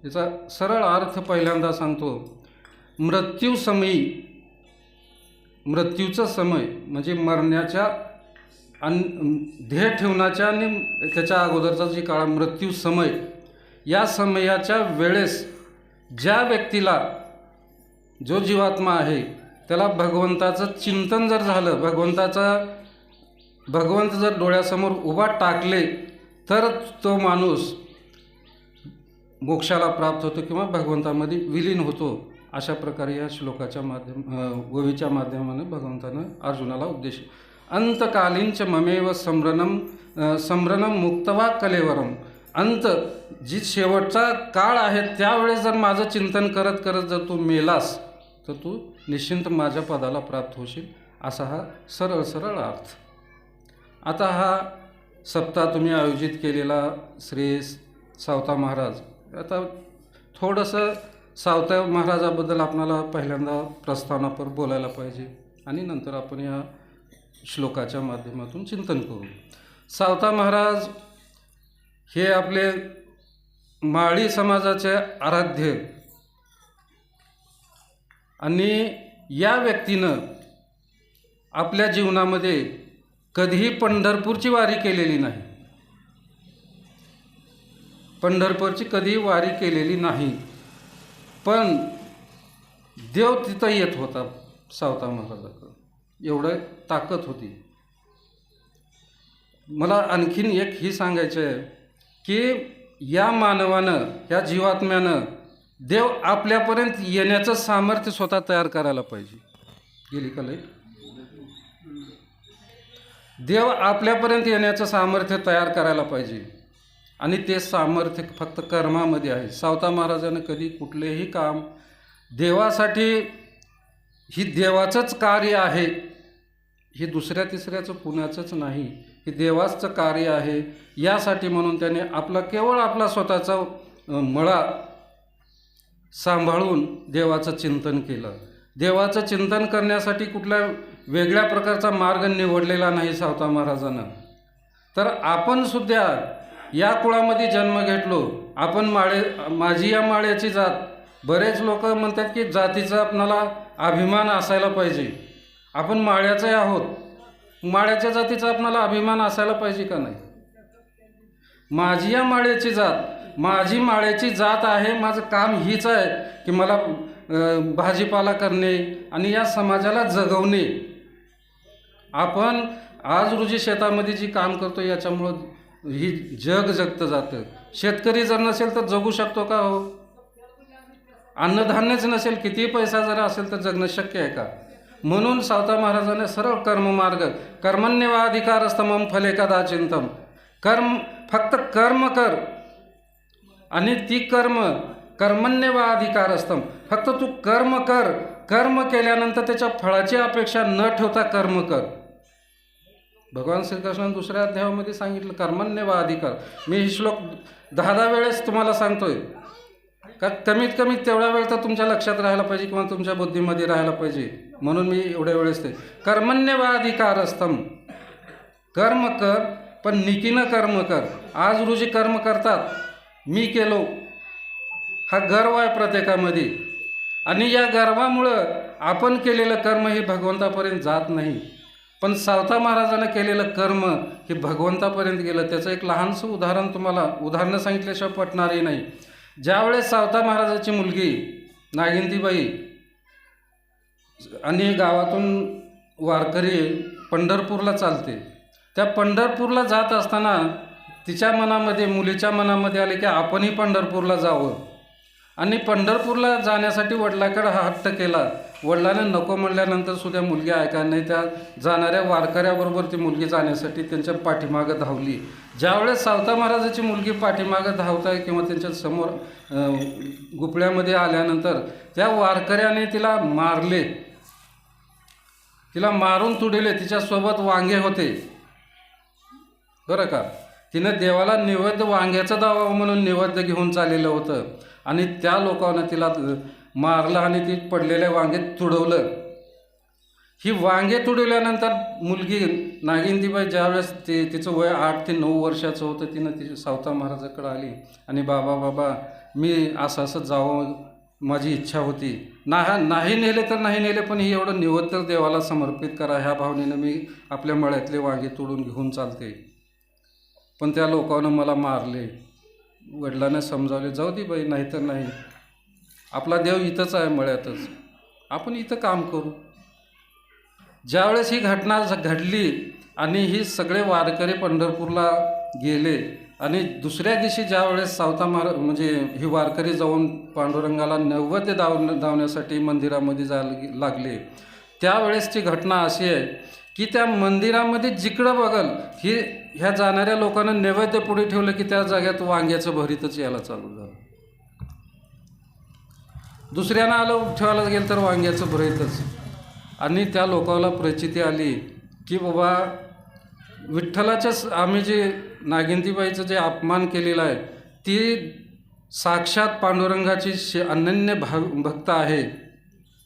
याचा सरळ अर्थ पहिल्यांदा सांगतो. मृत्यूचा समय म्हणजे मरण्याच्या ध्येय ठेवण्याच्या आणि त्याच्या अगोदरचा जी काळ मृत्यू समय, या समयाच्या वेळेस ज्या व्यक्तीला, जो जीवात्मा आहे त्याला भगवंताचं चिंतन जर झालं, भगवंत जर डोळ्यासमोर उभा टाकले, तर तो माणूस मोक्षाला प्राप्त होतो किंवा भगवंतामध्ये विलीन होतो. अशा प्रकारे या श्लोकाच्या ओवीच्या माध्यमाने भगवंतानं अर्जुनाला उपदेश. अंतकालींच ममेव संभ्रनम मुक्तवा कलेवरम. अंत जी शेवटचा काळ आहे त्यावेळेस जर माझं चिंतन करत करत जर तू मेलास तर तू निश्चिंत माझ्या पदाला प्राप्त होशील, असा हा सरळ सरळ अर्थ. आता हा सप्ताह तुम्ही आयोजित केलेला श्री सावता महाराज, आता थोडंसं सावता महाराजाबद्दल आपल्याला पहिल्यांदा प्रस्थानापर बोलायला पाहिजे आणि नंतर आपण या श्लोकाच्या माध्यमातून चिंतन करू. सावता महाराज हे आपले माळी समाजाचे आराध्य आणि या व्यक्तीनं आपल्या जीवनामध्ये कधीही पंढरपूरची वारी केलेली नाही. पंढरपूरची कधीही वारी केलेली नाही, पण देव तिथं येत होता सावता महाराजाकडं, एवढं ताकद होती. मला आणखीन एक ही सांगायचं आहे की या मानवानं, या जीवात्म्यानं देव आपल्यापर्यंत येण्याचं सामर्थ्य स्वतः तयार करायला पाहिजे. गेली का लई? देव आपल्यापर्यंत येण्याचं सामर्थ्य तयार करायला पाहिजे आणि ते सामर्थ्य फक्त कर्मामध्ये आहे. सावता महाराजानं कधी कुठलेही काम देवासाठी, ही देवाचंच कार्य आहे, हे दुसऱ्या तिसऱ्याचं कुणाचंच नाही, हे देवाचं कार्य आहे, यासाठी म्हणून त्याने केवळ आपला स्वतःचा मळा सांभाळून देवाचं चिंतन केलं. देवाचं चिंतन करण्यासाठी कुठल्या वेगळ्या प्रकारचा मार्ग निवडलेला नाही सावता महाराजानं. तर आपण सुद्धा या कुळामध्ये जन्म घेतलो, आपण माझी या माळ्याची जात. बरेच लोक म्हणतात की जातीचा आपणाला अभिमान असायला पाहिजे. आपण माळ्याचे आहोत, माळ्याच्या जातीचा आपणाला अभिमान असायला पाहिजे का नाही? माझी या माळ्याची जात, माझी माळ्याची जात आहे, माझं काम हीच आहे की मला भाजीपाला करणे आणि या समाजाला जगवणे. आपण आज रोजी शेतामध्ये जी काम करतो याच्यामुळं ही जग जगतं जातं. शेतकरी जर नसेल तर जगू शकतो का? हो, अन्नधान्यच नसेल, किती पैसा जर असेल तर जगणं शक्य आहे का? म्हणून सावता महाराजाने सरळ कर्ममार्ग, कर्मण्येवाधिकारस्तमं फले कदाचिंतम. फक्त कर्म कर आणि ती कर्मण्येवाधिकारस्तम, फक्त तू कर्म कर. कर्म केल्यानंतर त्याच्या फळाची अपेक्षा न ठेवता कर्म कर. भगवान श्रीकृष्णाने दुसऱ्या अध्यायामध्ये सांगितलं कर्मण्येवाधिकार. मी ही श्लोक 10 वेळेस तुम्हाला सांगतोय का कमीत कमी तेवढा वेळ तर तुमच्या लक्षात राहायला पाहिजे किंवा तुमच्या बुद्धीमध्ये राहायला पाहिजे, म्हणून मी एवढ्या वेळेस ते कर्मण्येवाधिकारस्तम. कर्म कर पण निकीनं कर्म कर. आज रोजी कर्म करतात, मी केलो, हा गर्व आहे प्रत्येकामध्ये आणि या गर्वामुळं आपण केलेलं कर्म हे भगवंतापर्यंत जात नाही. पण सावता महाराजानं केलेलं कर्म हे भगवंतापर्यंत गेलं. त्याचं एक लहानसं उदाहरणं सांगितल्याशिवाय पटणारही नाही. ज्यावेळेस सावता महाराजाची मुलगी नागिंतीबाई आणि गावातून वारकरी पंढरपूरला चालते, त्या पंढरपूरला जात असताना तिच्या मनामध्ये, मुलीच्या मनामध्ये आले की आपणही पंढरपूरला जावं. आणि पंढरपूरला जाण्यासाठी वडिलांकडे हट्ट केला. वडिलांनी नको म्हणल्यानंतर सुद्धा मुलगी ऐकायला नाही. त्या जाणाऱ्या वारकऱ्याबरोबर ती मुलगी जाण्यासाठी त्यांच्या पाठीमागं धावली. ज्यावेळेस सावता महाराजाची मुलगी पाठीमागं धावताय किंवा त्यांच्या समोर गुपळ्यामध्ये आल्यानंतर त्या वारकऱ्याने तिला मारले, तिला मारून तुडले. तिच्यासोबत वांगे होते बरं का. तिनं देवाला नैवेद्य, वांग्याचा दावा म्हणून नैवेद्य घेऊन चाललेलं होतं आणि त्या लोकांना तिला मारलं आणि ती पडलेल्या वांगेत तुडवलं. ही वांगे तुडवल्यानंतर मुलगी नागिंतीबाई ज्यावेळेस तिचं वय 8 ते 9 वर्षाचं होतं, तिनं तिच्या सावता महाराजाकडे आली आणि बाबा मी असं जावं, माझी इच्छा होती. नाही नेले तर नाही नेले, पण ही एवढं निवद तर देवाला समर्पित करा, ह्या भावनेनं मी आपल्या मळ्यातले वांगे तोडून घेऊन चालते. पण त्या लोकांना मला मारले. वडिलांना समजावले, जाऊ दे बाई, नाही तर नाही, आपला देव इथंच आहे मळ्यातच, आपण इथं काम करू. ज्यावेळेस ही घटना घडली आणि ही सगळे वारकरी पंढरपूरला गेले आणि दुसऱ्या दिवशी ज्यावेळेस सावता महाराज म्हणजे ही वारकरी जाऊन पांडुरंगाला नैवेद्य दावण्यासाठी मंदिरामध्ये जायला लागले, त्यावेळेसची घटना अशी आहे की त्या मंदिरामध्ये जिकडं बघल ह्या जाणाऱ्या लोकांना नैवेद्य पुढे ठेवलं की त्या जाग्यात वांग्याचं भरीतच यायला चालू झालं. दुसऱ्यानं आलं ठेवायला गेलं तर वांग्याचं भरीतच. आणि त्या लोकांना प्रचिती आली की बाबा विठ्ठलाच्या आम्ही जे नागिंतीबाईचं जे अपमान केलेला आहे, ती साक्षात पांडुरंगाची अनन्य भक्त आहे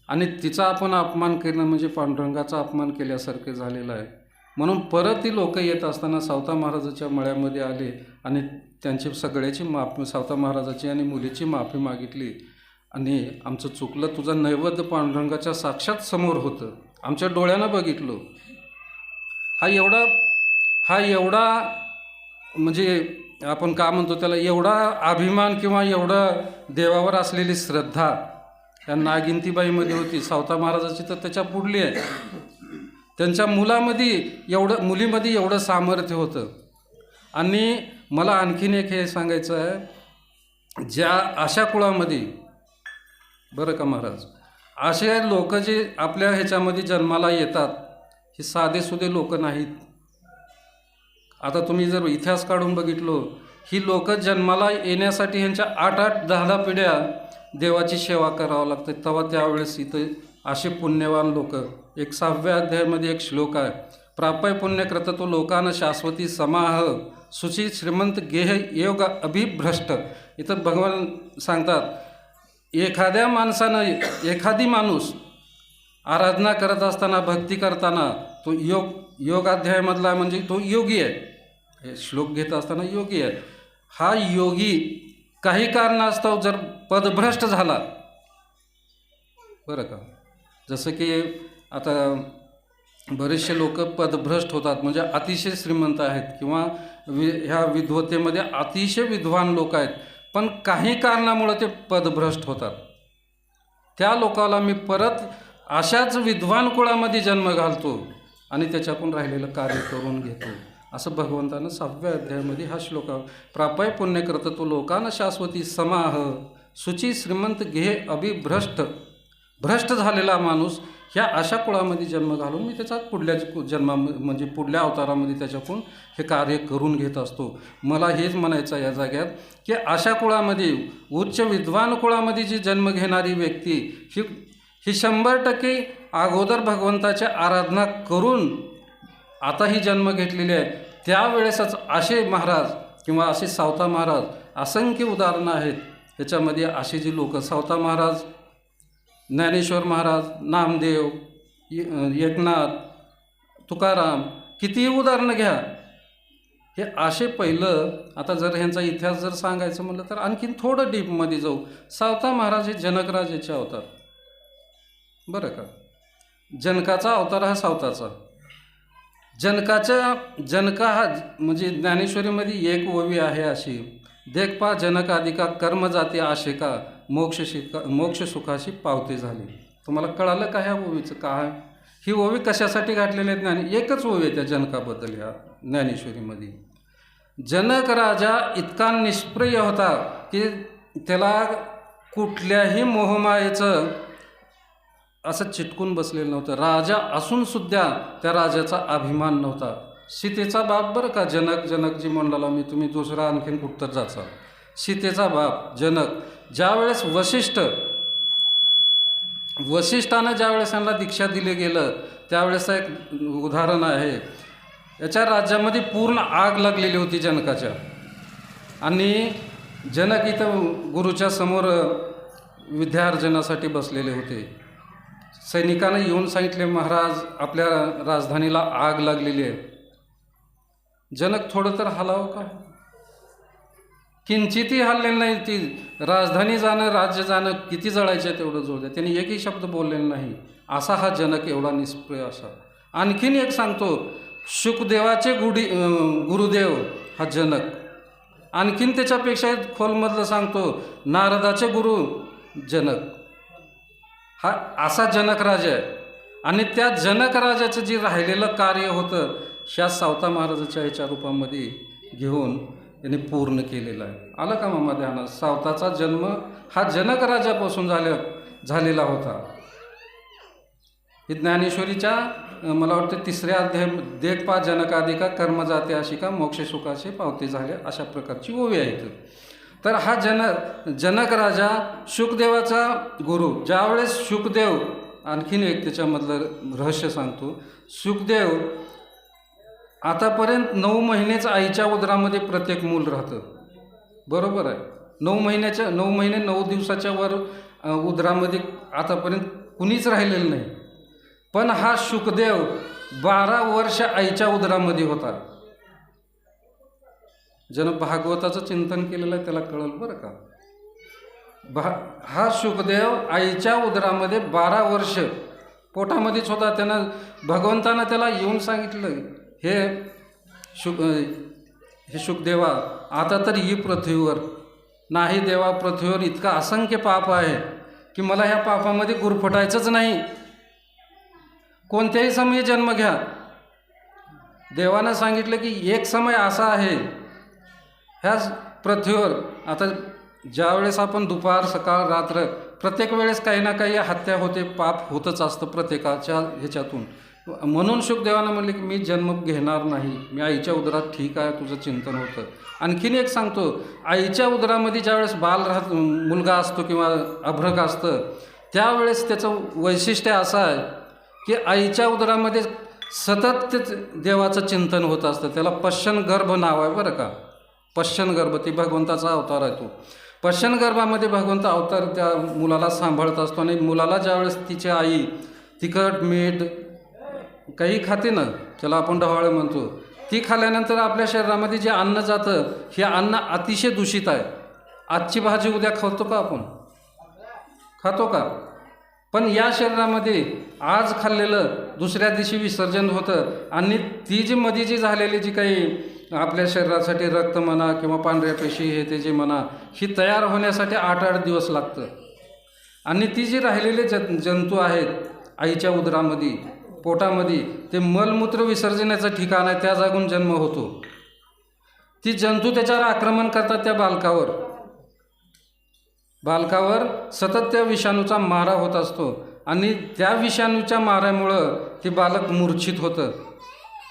आणि तिचा आपण अपमान केलं म्हणजे पांडुरंगाचा अपमान केल्यासारखं झालेलं आहे. म्हणून परत ती लोक येत असताना सावता महाराजाच्या मळ्यामध्ये आले आणि त्यांची सगळ्याची माफी, सावता महाराजाची आणि मुलीची माफी मागितली. आणि आमचं चुकलं, तुझा नैवेद्य पांडुरंगाच्या साक्षात समोर होतं, आमच्या डोळ्यानं बघितलो. हा एवढा म्हणजे आपण का म्हणतो त्याला, एवढा अभिमान किंवा एवढं देवावर असलेली श्रद्धा या नागिंतीबाईमध्ये होती. सावता महाराजाची तर त्याच्या पुढली आहे. त्यांच्या मुलीमध्ये एवढं सामर्थ्य होतं. आणि मला आणखीन एक हे सांगायचं आहे, ज्या अशा कुळामध्ये बरं का महाराज, असे लोक जे आपल्या ह्याच्यामध्ये जन्माला येतात, हे साधेसुधे लोक नाहीत. आता तुम्ही जर इतिहास काढून बघितलो, ही लोक जन्माला येण्यासाठी ह्यांच्या 8-8, 10-10 पिढ्या देवाची सेवा करावं लागते. तेव्हा त्यावेळेस इथं असे पुण्यवान लोक, 6व्या अध्यायामध्ये एक श्लोक आहे, प्राप्य पुण्यकृत तो लोकान शाश्वती समाह सुची श्रीमंत गेह योग अभिभ्रष्ट. इथं भगवान सांगतात, एखादी माणूस आराधना करत असताना, भक्ती करताना, तो योग अध्यायामधला म्हणजे तो योगी आहे. हे श्लोक घेत असताना योगी आहे. हा योगी काही कारणास्तव जर पदभ्रष्ट झाला, बरं का, जसं की आता बरेचसे लोक पदभ्रष्ट होतात, म्हणजे अतिशय श्रीमंत आहेत किंवा ह्या विद्वतेमध्ये अतिशय विद्वान लोक आहेत, पण काही कारणामुळे ते पदभ्रष्ट होतात. त्या लोकाला मी परत अशाच विद्वान कुळामध्ये जन्म घालतो आणि त्याच्याकडून राहिलेलं कार्य करून घेतो, असं भगवंतानं 6व्या अध्यायामध्ये हा श्लोक, प्राप्य पुण्यकृत तो लोकान शाश्वती समाह सुची श्रीमंत गेह अभिभ्रष्ट. भ्रष्ट झालेला माणूस ह्या अशा कुळामध्ये जन्म घालून मी त्याचा पुढल्या म्हणजे पुढल्या अवतारामध्ये त्याच्याकडून हे कार्य करून घेत असतो. मला हेच म्हणायचं आहे या जाग्यात की अशा कुळामध्ये, उच्च विद्वान कुळामध्ये जी जन्म घेणारी व्यक्ती ही 100% अगोदर भगवंताच्या आराधना करून आता ही जन्म घेतलेली आहे. त्यावेळेसच असे महाराज किंवा असे सावता महाराज असंख्य उदाहरणं आहेत. याच्यामध्ये अशी जी लोक, सावता महाराज, ज्ञानेश्वर महाराज, नामदेव, एकनाथ, तुकाराम, कितीही उदाहरणं घ्या, हे असे पहिलं. आता जर ह्यांचा इतिहास जर सांगायचं म्हटलं तर आणखीन थोडं डीपमध्ये जाऊ. सावता महाराज हे जनकराज याचे अवतार, बरं का. जनकाचा अवतार हा सावताचा. जनका हा म्हणजे ज्ञानेश्वरीमध्ये एक ओवी आहे अशी, देख पा जनक आदिका कर्म जाती आशिका मोक्ष सुखाशी पावते झाली. तुम्हाला कळालं का ह्या ओवीचं काय? ही ओवी कशासाठी घातलेली आहे? एकच ओवी आहे त्या जनकाबद्दल ह्या ज्ञानेश्वरीमध्ये. जनक राजा इतका निष्प्रिय होता की त्याला कुठल्याही मोहमायेचं असं चिटकून बसलेलं नव्हतं. राजा असूनसुद्धा त्या राजाचा अभिमान नव्हता. सीतेचा बाप, बरं का, जनक जी म्हणला मी, तुम्ही दुसरा आणखीन कुठं जाचा. सीतेचा बाप जनक, ज्यावेळेस वशिष्ठानं ज्यावेळेस त्यांना दीक्षा दिले गेलं, त्यावेळेस एक उदाहरण आहे. याच्या राज्यामध्ये पूर्ण आग लागलेली होती जनकाच्या, आणि जनक इथं गुरुच्या समोर विद्यार्जनासाठी बसलेले होते. सैनिकांना येऊन सांगितले, महाराज आपल्या राजधानीला आग लागलेली आहे. जनक थोडं तर हलावं का? किंचितही हललेलं नाही. ती राजधानी जाणं, राज्य जाणं किती जळायचं तेवढं जोर द्या. त्यांनी एकही शब्द बोललेला नाही. असा हा जनक एवढा निष्प्रय असा. आणखीन एक सांगतो, शुकदेवाचे गुरुदेव हा जनक. आणखीन त्याच्यापेक्षा खोलमधलं सांगतो, नारदाचे गुरु जनक. हा असा जनक राजा आहे. आणि त्या जनक राजाचं जे राहिलेलं कार्य होतं ह्या सावता महाराजाच्या ह्याच्या रूपामध्ये घेऊन त्यांनी पूर्ण केलेलं आहे. आलं का मामा ध्यानात? सावताचा जन्म हा जनक राजापासून झालेला होता. ही ज्ञानेश्वरीच्या मला वाटतं 3ऱ्या अध्याय, देख पा जनकाधिका कर्म जाते आशिका मोक्ष सुखाचे पावते झाले, अशा प्रकारची ओवी आहेत. तर हा जनक राजा शुकदेवाचा गुरु. ज्यावेळेस शुकदेव, आणखीन एक त्याच्यामधलं रहस्य सांगतो, शुकदेव आतापर्यंत 9 महिनेच आईच्या उदरामध्ये प्रत्येक मूल राहतं. बरोबर आहे. 9 महिने 9 दिवसाच्या वर उदरामध्ये आतापर्यंत कुणीच राहिलेलं नाही. पण हा शुकदेव 12 वर्ष आईच्या उदरामध्ये होता. ज्यानं भागवताचं चिंतन केलेलं आहे त्याला कळलं बरं का. हा शुकदेव आईच्या उदरामध्ये 12 वर्ष पोटामध्येच होता. भगवंतानं त्याला येऊन सांगितलं, हे शुकदेवा, आता तर ही पृथ्वीवर नाही देवा, पृथ्वीवर इतका असंख्य पाप आहे की मला ह्या पापामध्ये गुरफटायचंच नाही. कोणत्याही समयी जन्म घ्या. देवानं सांगितलं की एक समय असा आहे ह्या पृथ्वीवर, आता ज्यावेळेस आपण दुपार सकाळ रात्र प्रत्येक वेळेस काही ना काही हत्या होते, पाप होतच असतं प्रत्येकाच्या ह्याच्यातून. म्हणून शुकदेवानं म्हणले की मी जन्म घेणार नाही, मी आईच्या उदरात. ठीक आहे, तुझं चिंतन होतं. आणखीन एक सांगतो, आईच्या उदरामध्ये ज्यावेळेस मुलगा असतो किंवा अभ्रक असतं, त्यावेळेस त्याचं वैशिष्ट्य असं आहे की आईच्या उदरामध्ये सतत ते देवाचं चिंतन होत असतं. त्याला पश्चन गर्भ नाव आहे बरं का. पश्चन गर्भ, ती भगवंताचा अवतार आहे तो. पश्चन गर्भामध्ये भगवंत अवतार त्या मुलाला सांभाळत असतो. आणि मुलाला ज्यावेळेस तिची आई तिखट मीठ काही खाते ना, त्याला आपण डहाळे म्हणतो, ती खाल्ल्यानंतर आपल्या शरीरामध्ये जे अन्न जातं, हे अन्न अतिशय दूषित आहे. आजची भाजी उद्या खातो का आपण? खातो का? पण या शरीरामध्ये आज खाल्लेलं दुसऱ्या दिवशी विसर्जन होतं. आणि ती जी मध्ये जी झालेली जी काही आपल्या शरीरासाठी रक्त म्हणा किंवा पांढऱ्या पेशी हे ते जे म्हणा, ही तयार होण्यासाठी 8-8 दिवस लागतं. आणि ती जी राहिलेले जंतू आहेत आईच्या उदरामध्ये पोटामध्ये, ते मलमूत्र विसर्जनाचं ठिकाण आहे, त्या जागून जन्म होतो. ती जंतू त्याच्यावर आक्रमण करतात त्या बालकावर सतत त्या विषाणूचा मारा होत असतो. आणि त्या विषाणूच्या माऱ्यामुळं ते बालक मूर्छित होतं.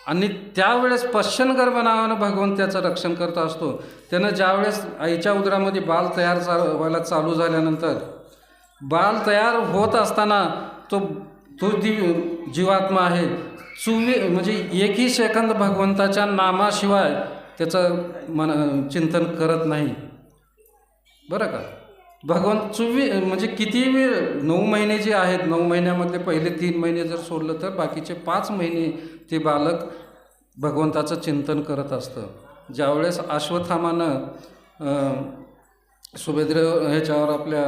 आणि त्यावेळेस पश्चन गर्भ नावानं भगवंत त्याचं रक्षण करत असतो. त्यानं ज्यावेळेस आईच्या उदरामध्ये बाल तयार व्हायला चालू झाल्यानंतर, बाल तयार होत असताना तो जीवात्मा आहे, म्हणजे एकही सेकंद भगवंताच्या नामाशिवाय त्याचं चिंतन करत नाही बरं का. भगवंत म्हणजे किती वेळ 9 महिने जे आहेत, 9 महिन्यामधले पहिले 3 महिने जर सोडलं तर बाकीचे 5 महिने ते बालक भगवंताचं चिंतन करत असतं. ज्यावेळेस अश्वत्थामानं सुभद्रे ह्याच्यावर आपल्या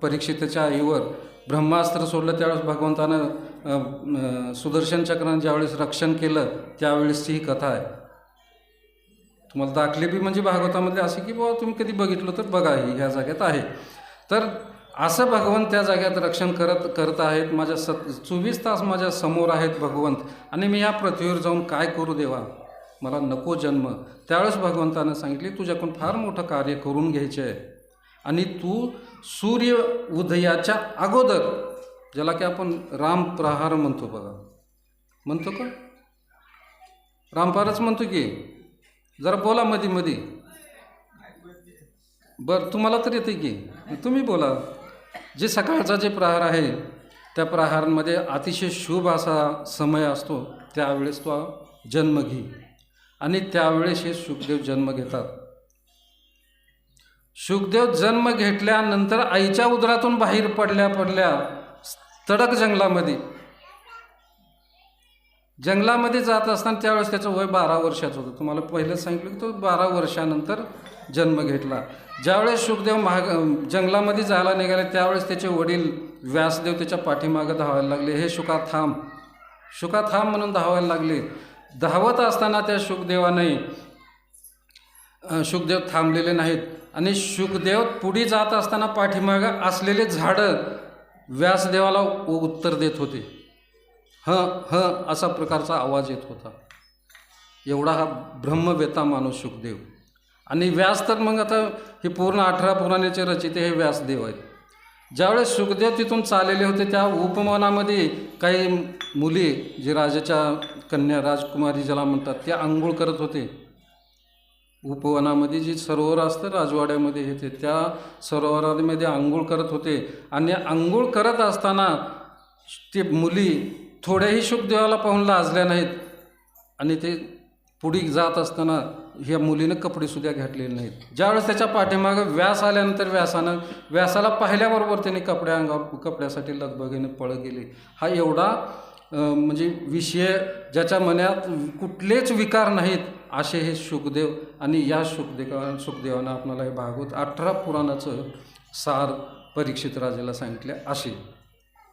परीक्षिताच्या आईवर ब्रह्मास्त्र सोडलं, त्यावेळेस भगवंतानं सुदर्शन चक्रानं ज्यावेळेस रक्षण केलं, त्यावेळेसची ही कथा आहे. तुम्हाला दाखले बी म्हणजे भागवतामध्ये असे की बाबा तुम्ही कधी बघितलं तर बघा, ही ह्या जाग्यात आहे. तर असं भगवंत त्या जाग्यात रक्षण करत आहेत. 24 तास माझ्या समोर आहेत भगवंत. आणि मी ह्या पृथ्वीवर जाऊन काय करू देवा, मला नको जन्म. त्यावेळेस भगवंतानं सांगितले, तुझ्याकडून फार मोठं कार्य करून घ्यायचे आहे. आणि तू सूर्य उदयाच्या अगोदर, ज्याला की आपण रामप्रहार म्हणतो बघा, म्हणतो का? रामप्रहारच म्हणतो की, जरा बोला मध्ये. बरं, तुम्हाला तर येते की, तुम्ही बोला. जे सकाळचा जे प्रहार आहे त्या प्रहारांमध्ये अतिशय शुभ असा समय असतो. त्यावेळेस तो जन्म घे. आणि त्यावेळेस हे शुकदेव जन्म घेतात. शुकदेव जन्म घेतल्यानंतर आईच्या उदरातून बाहेर पडल्या तडक जंगलामध्ये जात असताना त्यावेळेस त्याचं वय 12 वर्षाचं होतं. तुम्हाला पहिलेच सांगितलं की तो 12 वर्षानंतर जन्म घेतला. ज्यावेळेस शुकदेव जंगलामध्ये जायला निघाले त्यावेळेस त्याचे वडील व्यासदेव त्याच्या पाठीमागं धावायला लागले. हे शुका थांब म्हणून धावायला लागले. धावत असताना त्या शुकदेव थांबलेले नाहीत आणि शुकदेव पुढे जात असताना पाठीमागं असलेले झाडं व्यासदेवाला उत्तर देत होते. हं असा प्रकारचा आवाज येत होता. एवढा हा ब्रह्मवेता माणूस शुकदेव. आणि व्यास तर मग आता हे पूर्ण 18 पुराणाचे रचिते हे व्यासदेव आहेत. ज्यावेळेस शुकदेव तिथून चाललेले होते त्या उपवनामध्ये काही मुली जे राजाच्या कन्या राजकुमारी ज्याला म्हणतात त्या आंघोळ करत होते. उपवनामध्ये जी सरोवर असतं राजवाड्यामध्ये येते त्या सरोवरामध्ये आंघोळ करत होते. आणि आंघोळ करत असताना ते मुली थोड्याही शुकदेवाला पाहून लाजल्या नाहीत आणि ते पुढे जात असताना ह्या मुलीनं कपडेसुद्धा घातलेले नाहीत. ज्यावेळेस त्याच्या पाठीमागं व्यास आल्यानंतर व्यासाला पाहिल्याबरोबर त्याने कपड्यासाठी लगबगीने पळ गेले. हा एवढा म्हणजे विषय ज्याच्या मनात कुठलेच विकार नाहीत असे हे शुकदेव. आणि या शुकदेवानं आपल्याला हे भागवत 18 पुराणाचं सार परीक्षित राजाला सांगितले. असे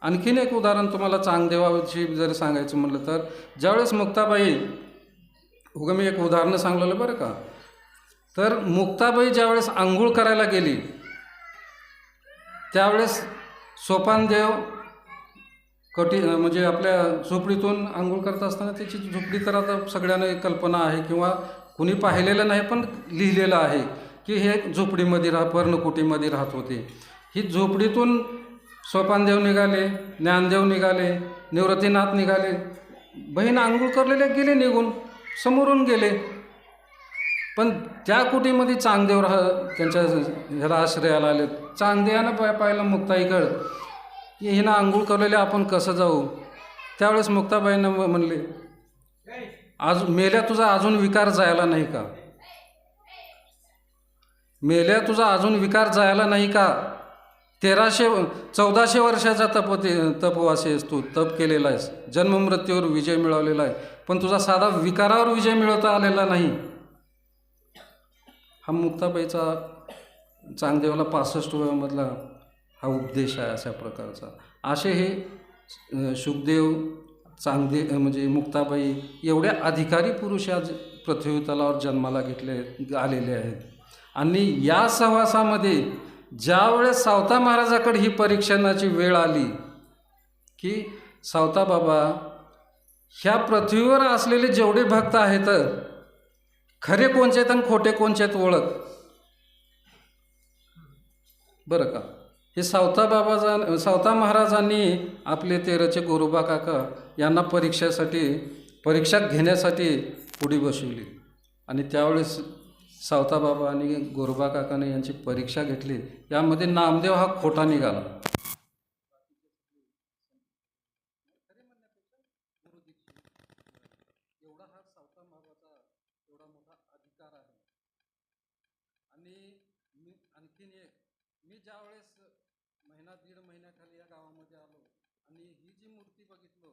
आणखीन एक उदाहरण तुम्हाला चांगदेवाविषयी जर सांगायचं म्हटलं तर ज्यावेळेस मुक्ताबाई मी एक उदाहरणं सांगलेलं बरं का. तर मुक्ताबाई ज्यावेळेस आंघोळ करायला गेली त्यावेळेस सोपानदेव म्हणजे आपल्या झोपडीतून आंघोळ करत असताना त्याची झोपडी तर आता सगळ्यांना कल्पना आहे किंवा कुणी पाहिलेलं नाही पण लिहिलेलं आहे की हे झोपडीमध्ये पर्णकुटीमध्ये राहत होते. ही झोपडीतून सोपानदेव निघाले, ज्ञानदेव निघाले, निवृत्तीनाथ निघाले. बहीण आंघोळ करलेले गेले निघून समोरून गेले. पण त्या कुटीमध्ये चांगदेव त्यांच्या ह्याला आश्रयाला आले. चांगदेवानं पाहिलं मुक्ताईकडं की हिनं आंघोळ करलेले आपण कसं जाऊ. त्यावेळेस मुक्ताबाईनं म्हणले मेल्या तुझा अजून विकार जायला नाही का. मेल्या तुझा अजून विकार जायला नाही का. 1400 वर्षाचा तपवासी आहेस तू. तप केलेला आहेस, जन्ममृत्यूवर विजय मिळवलेला आहे, पण तुझा साधा विकारावर विजय मिळवता आलेला नाही. हा मुक्ताबाईचा चांगदेवाला 65 वयामधला हा उपदेश आहे अशा प्रकारचा. असे हे शुकदेव म्हणजे मुक्ताबाई एवढे अधिकारी पुरुष आज पृथ्वी तलावर जन्माला आलेले आहेत. आणि या सहवासामध्ये ज्यावेळेस सावता महाराजाकडे ही परीक्षणाची वेळ आली की सावता बाबा ह्या पृथ्वीवर असलेले जेवढे भक्त आहेत खरे कोणचे आहेत आणि खोटे कोणचे आहेत ओळख. बरं का. हे सावता महाराजांनी आपले तेरचे गोरोबा काका यांना परीक्षा घेण्यासाठी पुढे बसवली. आणि त्यावेळेस सावता बाबा आणि गोरोबा काकाने यांची परीक्षा घेतली. यामध्ये नामदेव हा खोटा निघाला. एवढा हा सावता महाराजाचा एवढा मोठा अधिकार आहे. आणि आणखीन मी ज्यावेळेस दीड महिन्याखाली या गावामध्ये आलो आणि ही जी मूर्ती बघितलो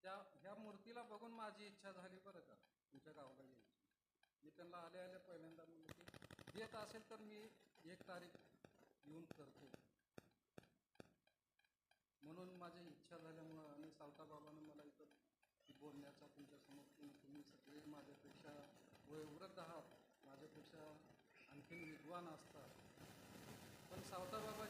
ह्या मूर्तीला बघून माझी इच्छा झाली बरं का तुमच्या गावाला यायची. मी त्यांना आल्या पहिल्यांदा म्हणलं की येत असेल तर मी 1 तारीख येऊन करतो म्हणून माझी इच्छा झाल्यामुळं. आणि सावता बाबानं मला इथं बोलण्याचा तुमच्यासमोर तुम्ही सगळे माझ्यापेक्षा वयोवृद्ध आहात, माझ्यापेक्षा आणखीन विद्वान असतात, पण सावता बाबा